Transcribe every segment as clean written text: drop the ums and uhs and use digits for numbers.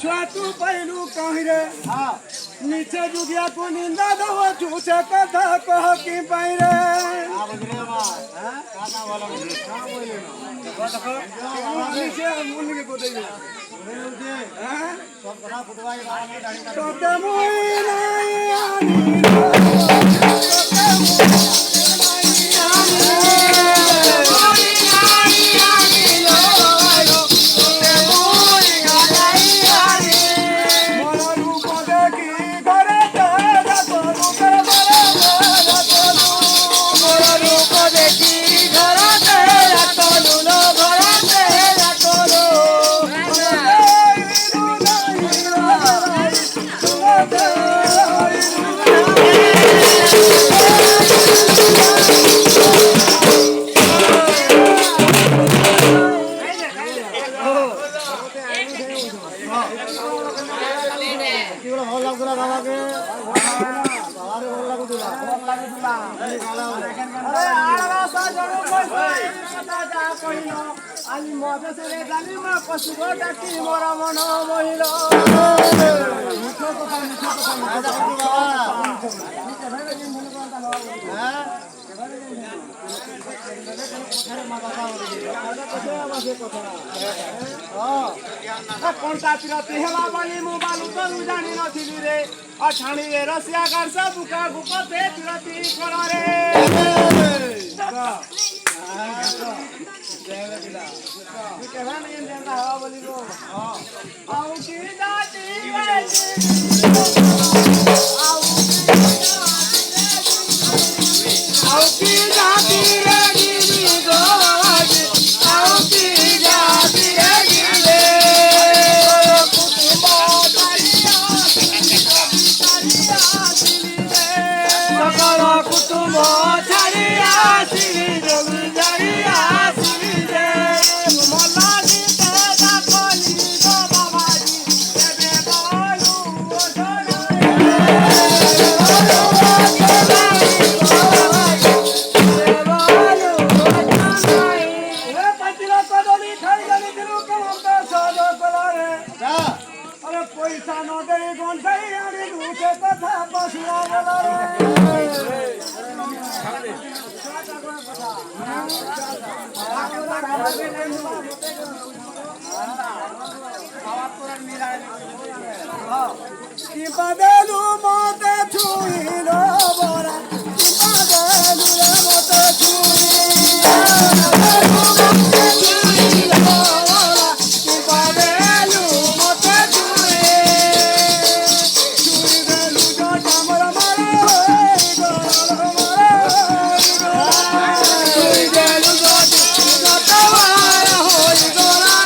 छुआ तू पहलू कहीं रे नीचे जुगिया को निंदा दो झूठे कथा कह की पाई रे नीचे मुन्नी के को दे Ali moda se le dali ma pasu go taki mora mano mohilo कोणता पिराती हेला बाली मु बालू तनु जानी नथिली रे अछाणी रे रसिया कर सब बुका बुका ते पिराती करा रे Padelu mote chuilo bora, padelu mote chuilo bora, padelu mote chuilo jo chamara mara chuilo jo tawara hoi gora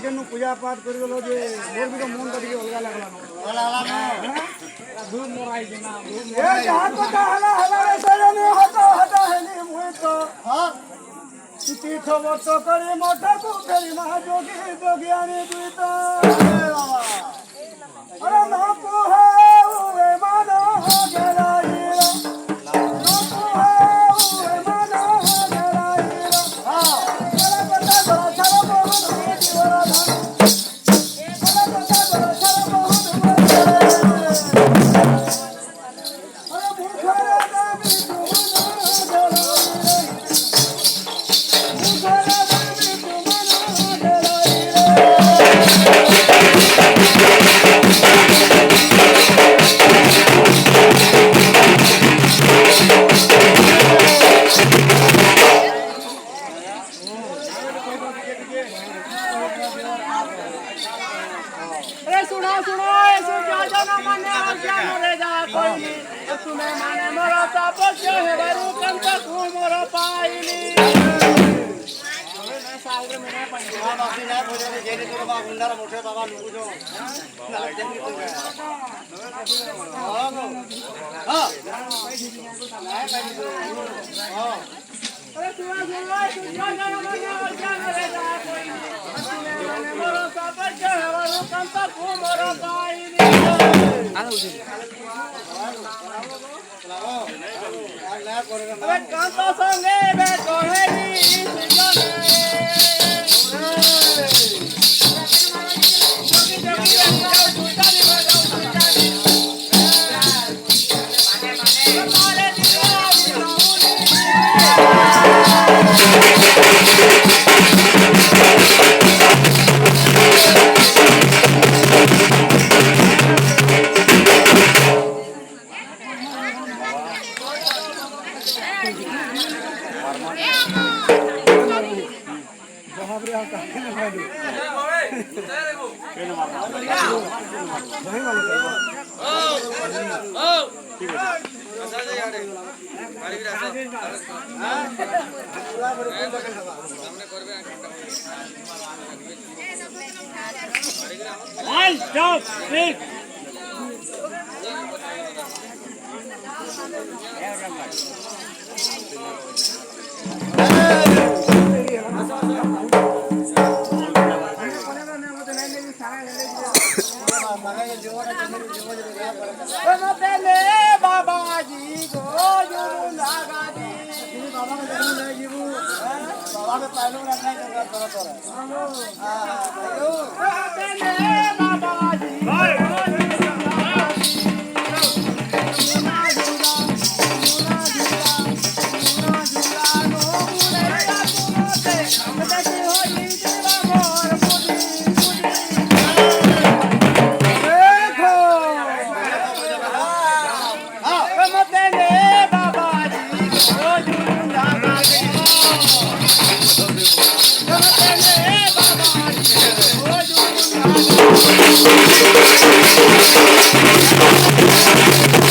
କେନ୍ ପୂଜା ପାଠ କରିଗଲ ଯେ ମୋର ବି ତ ମନଟା ଟିକେ ଅଲଗା ଲାଗଲାନ ଏ ଯାହା କଥା ହେଲା ହେଲା ରେ ସଜନି ହତ ହତ ହେଲି ମୁଇଁ ତ ତୀର୍ଥ ବର୍ଷ କରି ମଠକୁ ଫେରି ମା ଯୋଗୀ ଯୋଗିଆଣି ଦୁଇ ତ अरे नापू है उए मानो गराईरा नापू है उए मानो गराईरा चला पता बड़ा चला बहुत धनी दिवरा धन चला पता बड़ा चला बहुत धनी अरे भूखरा देवी तुमना गराईरा भूखरा देवी तुमना अरे सुनो सुनो ऐसे क्या जाना माने और क्या मरे जा कोई तुम्हें माने मोरा साप के है बरू कंत को मोरा पाइली मैं साउरे में पंजाब बाकी ना बोले जेने तो बाबा गुंडा मोटे बाबा लोग जो हां अरे सुनो सुनो ऐसे क्या जाना माने और क्या मरे जा कोई तुम्हें माने मोरा साप के है बरू कंत को मोरा पाइली अबे कंत संगे बैठो है नी सिजने जोगी जोगी जाओ छुटारी बजाओ छुटारी माने दिया One, two, three. बाबा जी को जुनू नागा जी बाबा के जन्म ले जीवू बाबा के पहलू रखना है तोरा बाबा जी Thank you.